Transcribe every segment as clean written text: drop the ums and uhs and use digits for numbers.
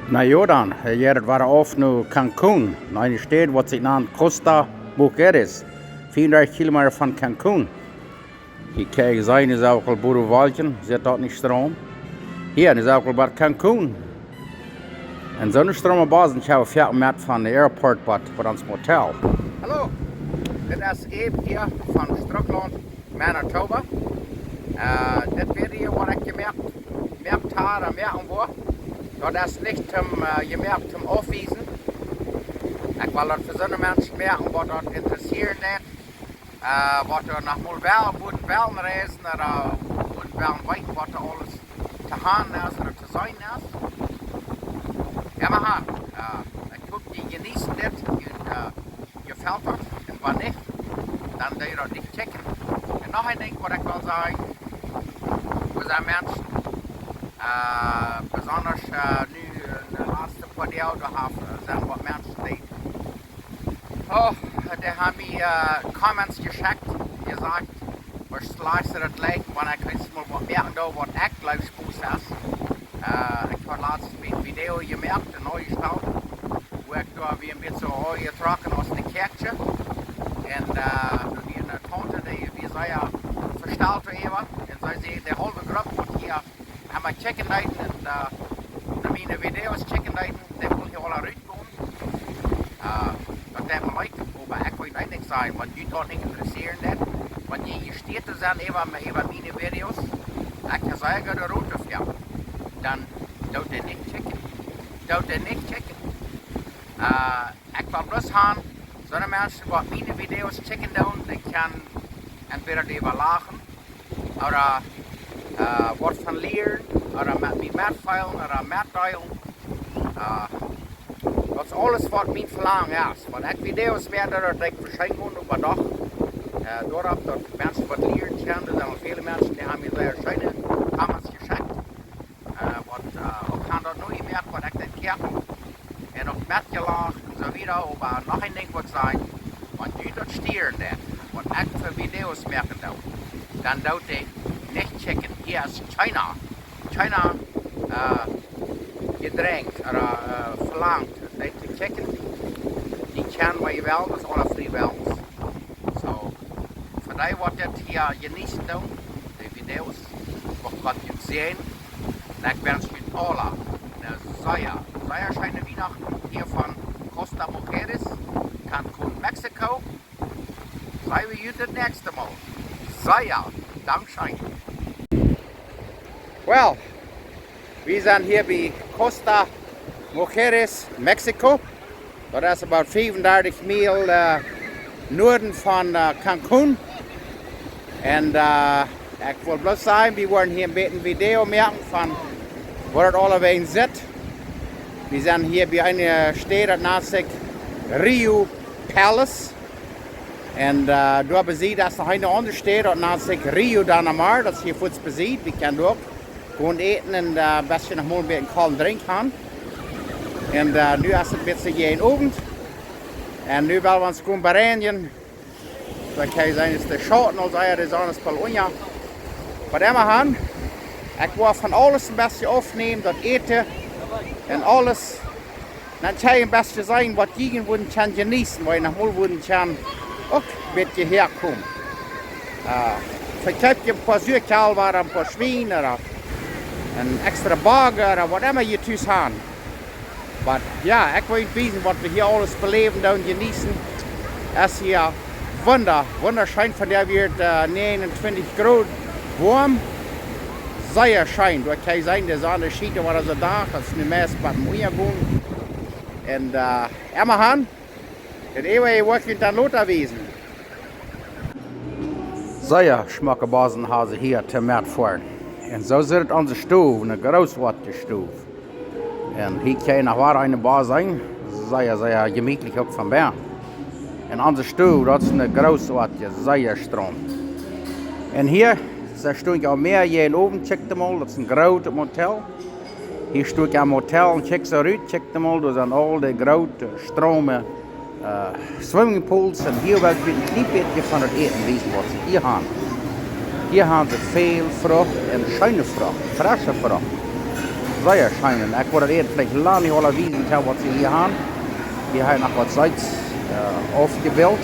Na ja dan, het waren af naar Cancùn, naar een stad wat zich naam Costa, Mujeres, 34 kilometer van Cancùn. Hier kijken zijn is ook al boerenwaldje, zit dat niet stroom. Hier is ook al bij Cancùn. En zo'n stroombasis hebben we 4 meter van de airport bij ons motel. Hallo, dit is Ebe hier van htrucklaunt, Manitoba. Dit video wat ik gemerkt had en merken wil. Dat is niet gemerkt om afwijzen. Ik wil dat voor zo'n mensen merken wat dat interesseert net. Wat er nog wel moeten wel reizen, moeten wel weten wat er alles te gaan is of te zijn is. Ja, maar ik hoop je genießen dit, je valt dat en wanneer niet, dan doe je dat niet checken. En nog een ding wat ik wil zeggen, we zijn mensen, besonders nu de laatste paar jaar zijn wat mensen die hebben mij comments geschickt, gezegd, waar luister het lijkt, wanneer ik eens maar wat merken door wat ik luisterpoes is. Ik had laatst een video gemerkt, een nieuwe stad, waar ik daar weer een beetje getrokken als een kerkje. En weer een tante die wie zij versteld hebben. En zij zei, de hele groep moet hier aan checken leiden en mijn video's checken leiden, die wil je alle uitkomen. Dat deed me leuk, maar ik wil niet zeggen, want je dat niet interesseren net. Want je steht te zijn even mijn video's. Ik ga zeggen, de route of ja. Dan doet hij niet checken. Ik wil bloos gaan, zo'n mensen wat mijn video's checken doen, die kan entweder die wel lachen, of wat van leren, of met mij metfeilen, of metdelen. Dat is alles wat mijn verlangen is. Want ik video's werden dat ik verschijnen op een dag. Doordat dat mensen wat leren kunnen, er zijn veel mensen die hebben mij verschijnen, comments geschickt. Ik kan dat nooit meer, wat ik dit keer en ook met gelachen en zo weer. Maar nog een ding wat ik zeg, want je dat stieren net, wat ik voor video's merken doe, dan doet hij niet checken. Hier is China gedrängt of verlangt niet te checken. Die kan wij wel, dat is alle vrijwillig. Zo, voor die wat dit hier genießen doen, de video's, wat je zien. En ik wens je allen een schöne Weihnachten hier van Costa, Mujeres, Cancùn, Mèxico. Zijn we hier het nächste Mal. Dankeschön. Well, we zijn hier bij Costa, Mujeres, Mèxico. Dat is about 35 mijl noorden van Cancùn. En ik wil bloos zeggen, we worden hier een beetje een video maken van waar het allebei zit. We zijn hier bij een stad dat naast zich RIU Palace. En daar bezien dat is nog een andere stad dat naast zich RIU Danamar, dat is hier voets bezien. We kunnen ook gewoon eten en best nog maar een beetje kalm drink gaan. En nu is het een beetje geen avond. En nu willen we ons gewoon bereinigen. Dat kan je zijn, is de schoten als hij is anders Polonia. Maar dan gaan, ik wil van alles een beetje opnemen, dat eten en alles. Dan kan je een beetje zijn wat je kan genießen, waar je nog wel kan ook een beetje herkomen. Verkrijg je een paar zuurkalver, een paar schweinen, een extra burger, of whatever je thuis hebt. Maar ja, ik wil weten wat we hier alles beleven en genießen. Het is hier wunderschön, von der wird 29 Grad warm. Sehr schön, dat kan zijn, de zon schiet maar zo dag, dat is nu meest bij de unjgagang. En immer gaan, het eeuwige wordt dan later wezen. Sehr schmacke bazen hebben ze hier te merken voor. En zo zit het onze stoel, een großartige stoel. En hier kan je nog waar een bar zijn, sehr gemütlich ook van binnen. En onze stoel, dat is een großartige, sehr stroom. En hier, daar stoel ik al meer hier oben, check hem al, dat is een groot motel. Hier stoel ik aan het motel en check zo uit, check hem al, dat zijn al die grote stromen, swimmingpools. En hier wil ik een klein beetje van het eten wezen wat ze hier hebben. Hier hebben ze veel vrucht en schöne vrucht, frische vrucht. sehr scheinen. Ich würde eher vielleicht lange nicht alle wiesen, was sie hier haben. Hier haben noch was Salz aufgebildet.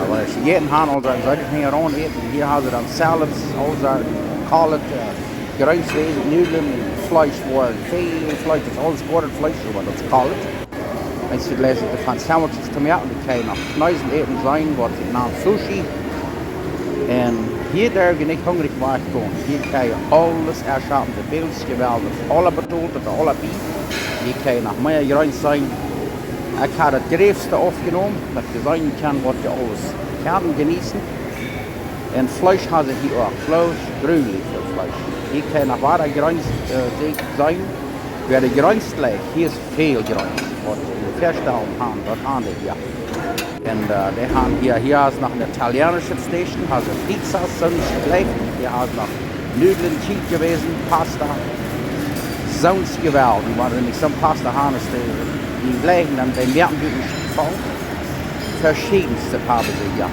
Weil sie jeden haben, also sollte ich nicht heran eten. Hier haben sie dann Salads, also kalt, Geräuschwesen, Nudeln, Fleisch, wo viel Fleisch, das ist alles gutes Fleisch, aber das ist kalt. Wenn sie lesen, die kann Sandwiches Tomaten, die können noch Kneisen eten sein, was sie nennen Sushi. Und hier darf ich nicht hungrig wegkommen. Hier kann ich alles erschaffen, die Bildungsgewalt, alle betont, alle Beef. Hier kann noch mehr Geräusch sein. Ich habe das Größte aufgenommen, dass ich sagen kann, was ich alles kann genießen. Und Fleisch habe ich hier auch. Fleisch, grünlich für Fleisch. Hier kann noch wahre Geräusch sein. Wer der Geräusch legt, hier ist viel Geräusch. Was wir feststellen haben, das haben die hier. Und die haben hier ist noch eine italienische Station, also Pizza, sonst gleich. Hier ist noch Nudeln, Cheese gewesen, Pasta. Sonst gewählt. Und wenn ich so Pasta habe, ist die gleichen, dann den werden die nicht gefallen. Verschiedenste haben sie hier.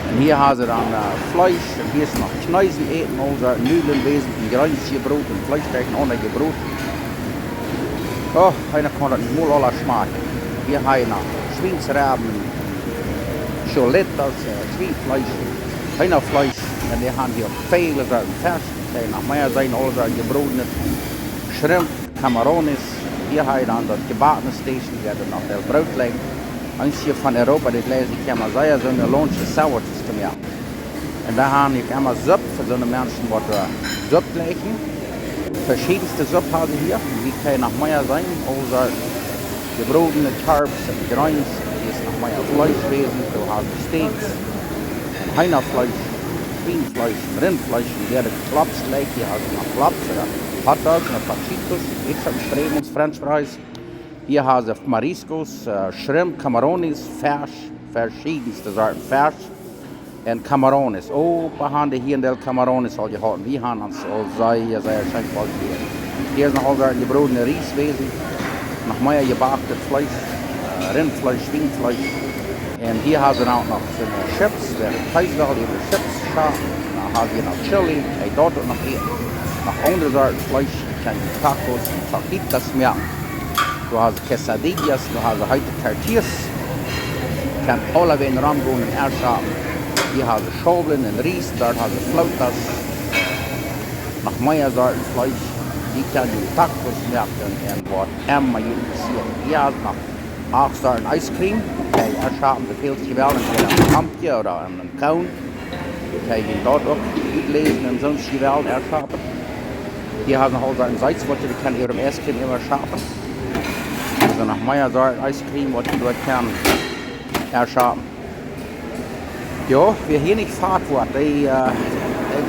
Und hier haben sie dann Fleisch, und hier ist noch Kneisen eten, also Nudeln wesen, Grünzebrot und Fleischstechen ohne Brot. Oh, einer kann das nicht mal alle schmecken. Wir haben noch Schweinsraben, Cholettas, Schweinfleisch, Hühnerfleisch. Und wir haben hier viele Sorten Fisch, die noch mehr sein, also gebratene Shrimp, Camarones. Hier haben wir dann das gebackene Station, die werden noch das Brot legen. Eins hier von Europa, das lese ich immer sehr, so eine Lunch Sandwiches zu mir. Und da haben wir immer Suppe für so eine Menschen, die Suppe legen. Verschiedenste Suppe haben sie hier, die können noch mehr sein, also gebratene Carbs und Greins, hier ist noch mehr Fleischwesen, du hast Steaks, Hühnerfleisch, Schweinfleisch, Rindfleisch, und hier ist Klaps legt, hier hast du noch Klaps oder Hotdogs, noch Pachitos, Extra-Strebens, French Fries. Hier haben sie Mariscos, Shrimp, Camarones, Fisch, verschiedenste Sorten Fisch und Camarones. Oh, wir haben hier in der Camarones all gehalten. Wir haben uns sehr schön qualifiziert. Hier ist noch all gebratene Reiswesen, noch mehr gebacktes Fleisch, Rindfleisch, Schweinfleisch. Und hier haben sie auch noch so Chips, wer heißt wel über Chips schaut. Dann haben sie noch Chili, dort noch hier. Noch andere Sorten Fleisch, Tacos, Fajitas mehr. Du hast Quesadillas, du hast heute Tortillas. Kann alle in den Raum gehen und erschaffen. Hier hast du Schobeln und Reis, dort hast du Flautas. Noch mehr Sorten Fleisch. Die kann du Tacos machen und was immer interessiert. Hier hast du noch 8 Sorten Eiscreme. Okay, erschaffen, wie viel sie wollen. Entweder ein Pumpkin oder ein Cone. Okay, die dort auch gut lesen und sonst die wollen erschaffen. Hier hast du noch Sorten Salzwurzel, die kann ihr im Eiscreme immer schaffen. Also noch mehr Sorten Eiscreme, was die dort können erschaffen. Ja, wir hier nicht fahrt worden, die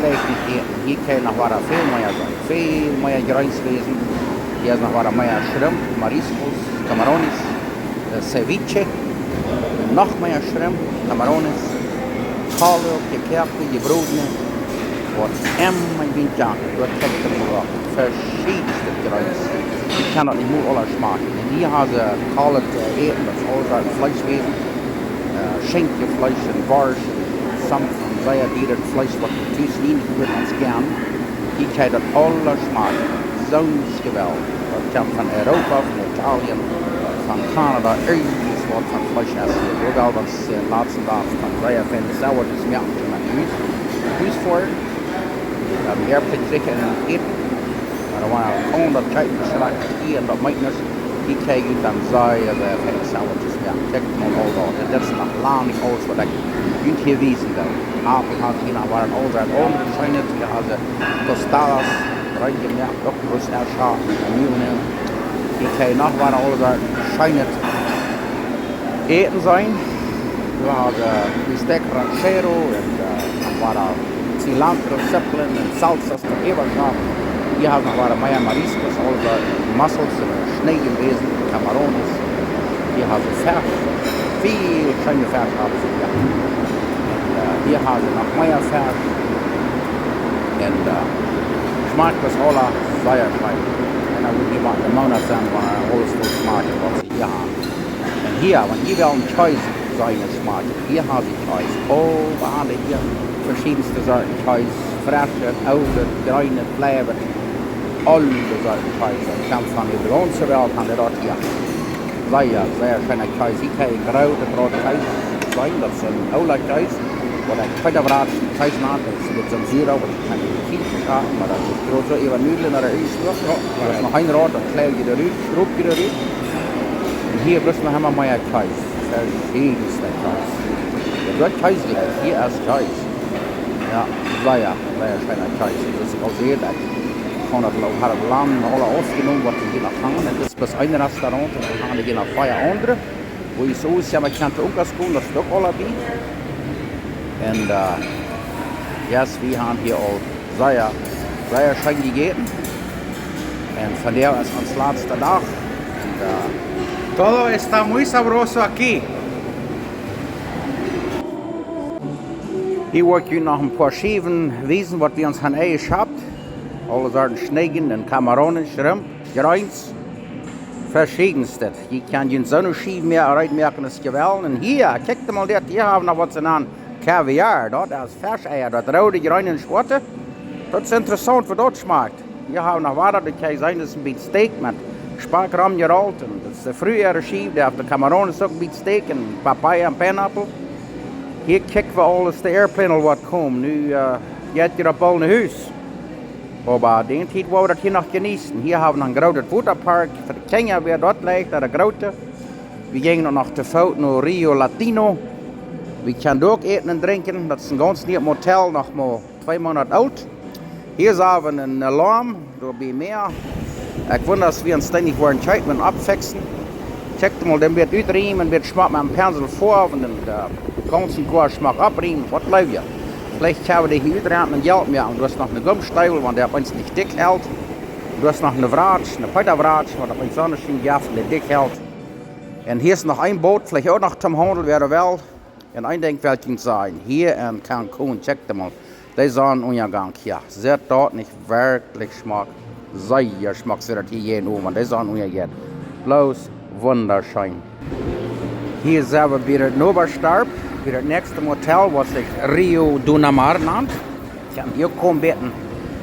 gleich nicht eten. Hier kann noch viel mehr sein, viel mehr Geräuschwesen. Hier ist noch mehr Shrimp, Mariscos, Camarones, Ceviche, noch mehr Shrimp, Camarones, Kalle, Gekerke, gebratene, was immer in den Jahren, dort kriegt man verschiedenste Geräusche. Ich kann das nicht nur alle schmecken. Und hier haben sie Kalle eten, das ist alles Fleischwesen, Schenkelfleisch und Barsch, samt von sehr dieren Fleisch, was natürlich wenig wird als gern. Ich kann das alle schmecken. Sonst gewählt. Das kommt von Europa, von Italien, von Kanada, irgendwas was von Fleisch essen. Sogar was in den letzten Tagen von sehr viel sauer ist, mehr als man Hüs vor. Wir haben hier sicher in Eten. Maar gewoon dat kijken, schrijven hier en dat meent die krijgen dan sehr veel sauertjes. Ja, kijk maar al dat. En dat is nog lang niet alles wat ik niet hier wezen wil. Apel had hier nog waren al zijn ogen geschijnd. Je had de Costa's, rijden ja, ook Grüsse erschaffen. En nu en die krijgen nog waren al zijn schijnd eten zijn. We hadden bistec ranchero en nog waren cilantro, zeppelin en salsas van eeuwig. Hier haben wir mehr Mariscos, also Mussels, Schnee gewesen, Camarones. Hier haben wir Fisch, viel schöne Fisch haben sie hier. Und hier haben wir noch mehr Fisch. Und schmeckt das alle sehr fein. Und dann würde jemand einen Monat sein, wenn alles so schmeckt, was sie hier haben. Und hier, wenn die wollen Käse sein, schmeckt, hier haben sie Käse. Oh, wir haben hier verschiedenste Sorten Käse, frische, alte, grüne, Fleisch. alle Seiten Kaiser. Ich kam von der ganzen Welt an der dort hier. Sehr schöner Kaiser. Ich habe große Kaiser sein, das sind alle Kaiser. Oder Kaiserbrot, Kaisernaht, das ist mit so einem Syrer, das kann ich nicht schaffen, aber das ist groß, über Nudeln oder Rüstwurst. Das ist noch ein Rot, das klebt wieder rüber, strupp wieder rüber. Und hier bloß noch einmal mehr Kaiser. Verschiedenste Kaiser. Der wird Kaiser gleich, hier erst Kaiser. Ja, sehr schöner Kaiser. Das ist auch sehr lecker. Van het land alle afgenomen wat we hier nog gaan. Het is pas een restaurant en we gaan hier nog 5 andere. Wo je zo is, ja, maar je kan ook als komen, dat is ook alle bij. En yes, we gaan hier al sehr schön gegeten. En van der is ons laatste dag. En, todo está muy sabroso aquí. Hier wordt je nog een paar schieven wijzen wat we ons gaan eten hebben. Alle Sorten Schnecken und Kamaronen, Schrimp, Greins, verschiedenste. Je kan je zo'n schief meer uitmerken als geweldig. En hier, kijk mal dit, hier haben wir noch was genannt Caviar. Dat is Fescheier, dat rode Grein und Schwarze. Dat is interessant, wie dat schmeckt. Hier haben wir noch weiter, dat kan zijn, dat is een beetje steak met sparkram gerold. En dat is de frühere schief, daar heeft de Kamaronen ook een beetje steak en papaya en pineapple. Hier kijken we alles de airplane wat komt. Nu gaat je op al naar huis. Aber den Zeit wollen wir das hier noch genießen. Hier haben wir einen großen Waterpark für die Kinder, wer dort liegt, der große. Wir gehen noch nach der Fout nach RIU Latino. Wir können dort essen und trinken. Das ist ein ganz nettes Motel, noch mal 2 Monate alt. Hier sehen wir einen Alarm, da bei mehr. Ich wundere, dass wir uns ständig Zeit abfixen. Checkt mal, dann wird ausriemen, wird schmack mit dem Pinsel vor und den ganzen Geschmack abriemen. Was läuft hier? Vielleicht haben wir hier überhaupt ein Geld mehr. Und du hast noch eine Gummistiefeln, weil der uns nicht dick hält. Du hast noch eine Wratsch, eine Pötterwratsch, weil der uns sonst nicht dick hält. Und hier ist noch ein Boot, vielleicht auch noch zum Handel, wer will. Und ein Denkweltchen sein. Hier in Cancùn, checkt mal. Die sagen unjgagang hier. Sehr dort nicht wirklich Geschmack. Sehr Geschmack wird hier jeden oben. Die sagen unjgagang. Bloß wunderschön. Hier sind wir wieder in Oberstarp. Bij het nächste Motel, wat zich RIU Dunamar nannt. Ik kan hier komen met een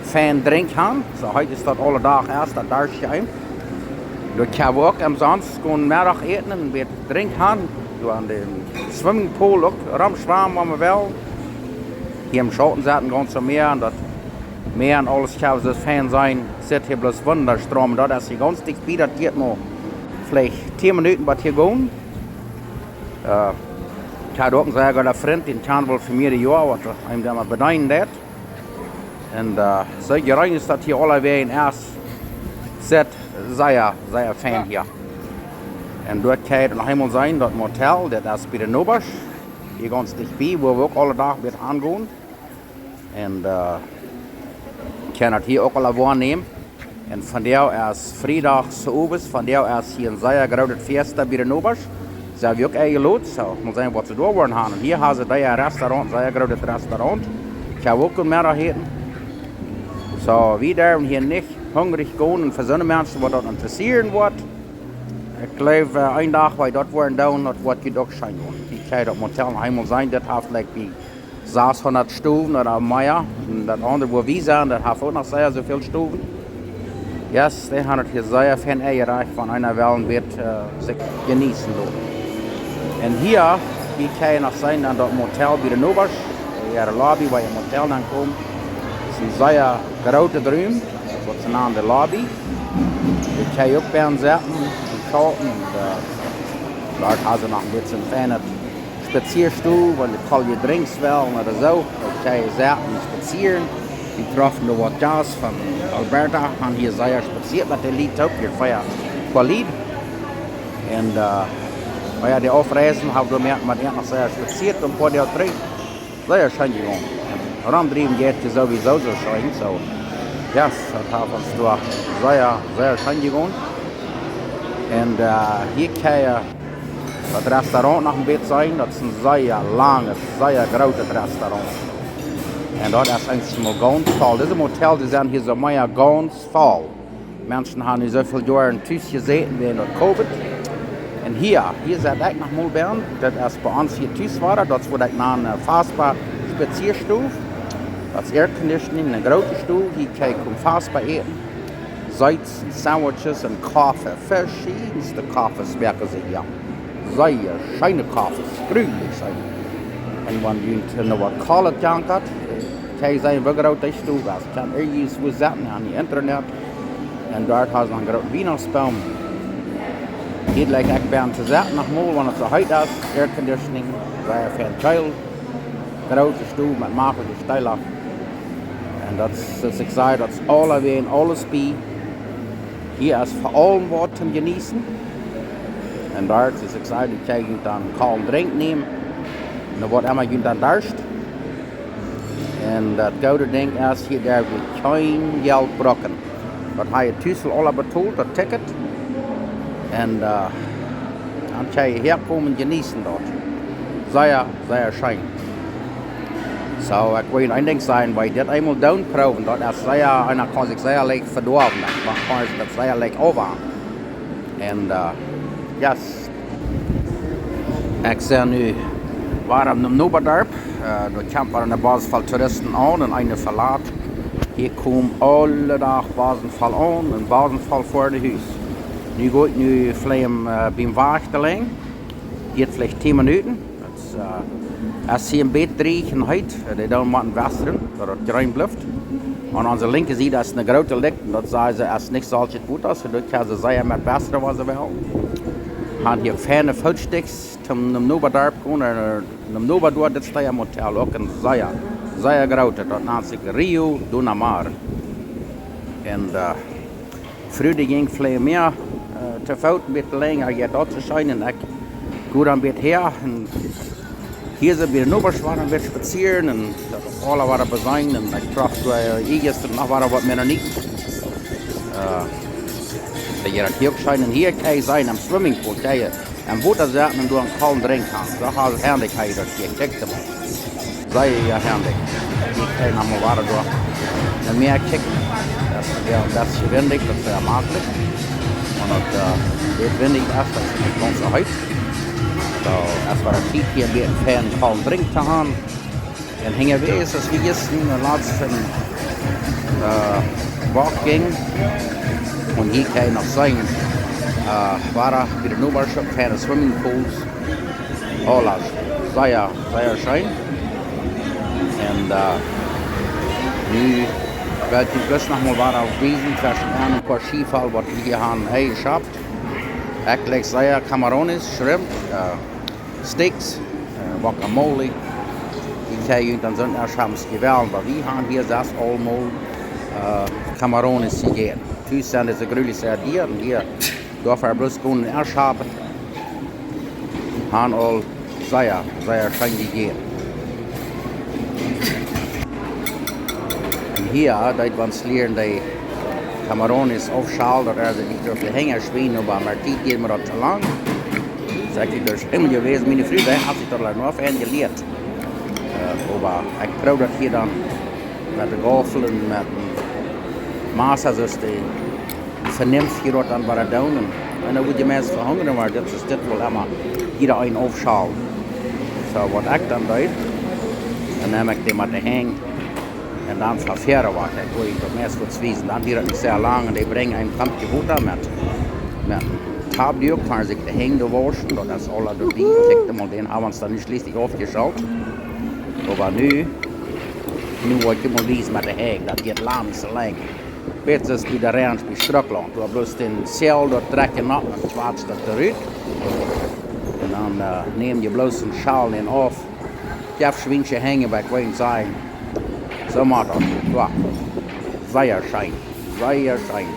fijn drink gaan. So, heute ist das alle Tag erst, das darf sein. Du kannst auch am Sonntag Mittag eten und mit Drink haben. Du an dem Swimmingpool auch rumschwammen, wenn man will. Hier im Schatten sitzen ganz so Meer und das Meer und alles kann so fein sein. Sieht hier bloß Wunderstrom. Das ist hier ganz dicht bei, das geht noch vielleicht 10 Minuten was hier gehen. Ich habe auch einen sehr guten Freund, den kann wohl für mehrere Jahre, was ihm da mal bedeuten hat. Und so gerein ist das hier alle wegen erst sehr fein hier. Und dort kann es noch einmal sein, das Motel, das ist bei der Nobasch, hier ganz dicht bei, wo wir auch alle Tage mit angehen. Und ich kann das hier auch alle wahrnehmen. Und von der erst Freitag zu oben, von der erst hier ein sehr großes Fest bei der Nobasch. Sie haben auch eingeladen, so muss sehen, was sie da wollen haben. Und hier haben sie ein Restaurant, ein sehr großes Restaurant. Ich habe auch mehr dahin. So, wir dürfen hier nicht hungrig gehen und für so eine Menschen, die das interessieren wird. Ich glaube, ein Tag, weil dort wollen down, das wird jedoch sein. Ich kann das Motel noch einmal sein, das hat vielleicht wie 600 Stufen oder mehr. Und das andere, wo wir sind, das hat auch noch sehr so viele Stufen. Yes, die haben hier sehr viel erreicht von einer Welt, wird sich genießen. Und hier kann ich noch sein, an das Motel bei der Nobasch, der Lobby, wo ihr Motel dann kommt. Das ist ein sehr großer Raum, das ist eine Lobby. Ich kann auch bei uns sitzen und schauen. Dort haben sie noch ein bisschen feiner Spazierstuhl, weil ich kann hier Drinks wollen oder so. Ich kann hier sitzen und spazieren. Wir treffen noch was Jazz von Alberta, haben hier sehr spaziert mit dem Lied auch, hier feiert ein Lied. Und ja, die Aufreisen haben wir gemerkt, man hat noch sehr spaziert und vor der Trink. Sehr schön gegangen. Rumdrehen geht es sowieso so schön. So, ja, das hat uns da sehr schön gegangen. Und hier kann das Restaurant noch ein bisschen sein. Das ist ein sehr langes, sehr großes Restaurant. Und dort ist eigentlich mal ganz voll. Diese Motel, die sind hier so mehr ganz voll. Menschen haben nicht so viele Jahre in Tüß gesehen wie in der Covid. Und hier seid ihr nach Mulbern, das ist bei uns hier Tüß war, das ist nach einer fahrbar Spazierstufe. Das ist Airconditioning, eine große Stufe, hier kann ich fahrbar eten. Salz, Sandwiches und Kaffee. Verschiedenste Kaffees werken sie hier. Sehr schöne Kaffees, grünlich sein. Und wenn du noch was Kalles jankert, kann ich sagen, wie groß die Stube ist. Ich kann irgendwo setzen an die Internet. Und dort hast du einen großen Weihnachtsbaum. Geht gleich echt bei zu setzen, nochmal, wenn es so heiß ist, Air Conditioning, sehr viel Teil. Große Stube mit magelijke Stijlen. En dat is, zoals ik zei, dat is alweer alles bij. Hier is voor allem wat te genießen. En daar, zoals ik zei, die kan je dan kalm drink nemen. En dan wordt immer je dan dorst. En dat gouden ding is hier, daar wordt geen geld brokken. Dat hij je thuis al betaald, dat ticket. En dan kan je hier komen genießen dort. Sehr, sehr schön. So, ik wil één ding zeggen, wij dit eenmaal doen proeven, dat is zeer, en dan kan ik zeer leuk verdorven, dan kan ik dat zeer leuk over. En, yes. Ik zie nu, waarom in Noberdorp, daar komt een basis van toeristen aan en een verlaat. Hier komen alle dag basenval aan, een basenval voor de huis. Nu ga ik nu vleem bij wachten, geht vielleicht 10 Minuten. Als sie ein Bett riechen heute, die dann mal wässern, dass es rein bleibt. Und an der linken Seite ist eine große Licht, und dort sagen sie, es ist nicht solches gut aus, und dort können sie sagen, mit wässern, was sie wollen. Haben hier feine Feldsticks zum Noberdorp gehen, und im Noberdorp ist da ein Motel, auch ein sehr groß, dort nennt sich RIU, Dunamar. Und früher ging vielleicht mehr zu Fuß ein bisschen länger, jetzt dort zu scheinen, ich gehe ein bisschen her. Und hier sind wir in Oberschwan und wir spazieren und alle waren besungen und ich traf gestern noch was mir noch nicht. Hier hier scheinen hier kann ich sein am Swimmingpool, kann ich am Boot sitzen und du einen kalten Drink hast. So hat es herrlich hier, ich checkte mal. Sei ja herrlich. Ich kann noch mal weiter durch. Und mehr kicken. Das ist windig, das ist sehr maglich. Und das windig ist, das ist nicht ganz so heiß. So, als we dat ziet hier weer een kalm drink te gaan. En gingen we eens als we gisteren de laatste walk ging. En hier kan je nog zijn, waren we de nummers op kleine swimmingpools. Alles, sehr schön. En nu wil ik dus nog maar waar afwezen tussen een paar Skifall, wat we hier hebben geschapt. Eigenlijk sehr Camarones, Shrimp, Steaks, Guacamole. Die kan je dan zo'n erst haben gewählt, aber wir haben hier das allemaal Camarones gegeben. Thuis zijn deze grüße Sardieren, hier dürfen wir bloß gewoon erst haben. Haben all sehr schön gegeben. Und hier, dat we ons leren, die Camarones aufschalen, dat ze niet door de hänger schwingen, aber maar die geht mir dat te lang. Zeg ik dus helemaal gewesen, meine Frau, die hat sich da nur auf einen geleerd. Aber ich probe das hier dann mit der Gaffel und mit dem Maß, also die vernimmt hier dort dann bei der Daumen. Und dann wird die Menschen verhungern, aber das ist das wohl immer jeder einen aufschalen. So, was ich dann tue, dann nehme ich den mit der Hänge und dann verfehre was. Ich will das Messer kurz wiesen, dann wird es nicht sehr lang und die bringen ein Kampf Butter mit Tabdürk, kann sich die Hänge waschen, das ist alle dabei. Und den haben wir uns dann schließlich aufgeschaut. Aber nu wollte ich mal wiesen mit der Hänge, das geht lang so lang. Jetzt ist wieder rein bei htrucklaunt. Du hast bloß den Zell dort drecken ab und schwarz das zurück. Und dann nehmen die bloß den Schal den auf. Ich habe Schwinchen hängen bei Queen sein. So macht das. Ja. Sehr schön. Sehr schön.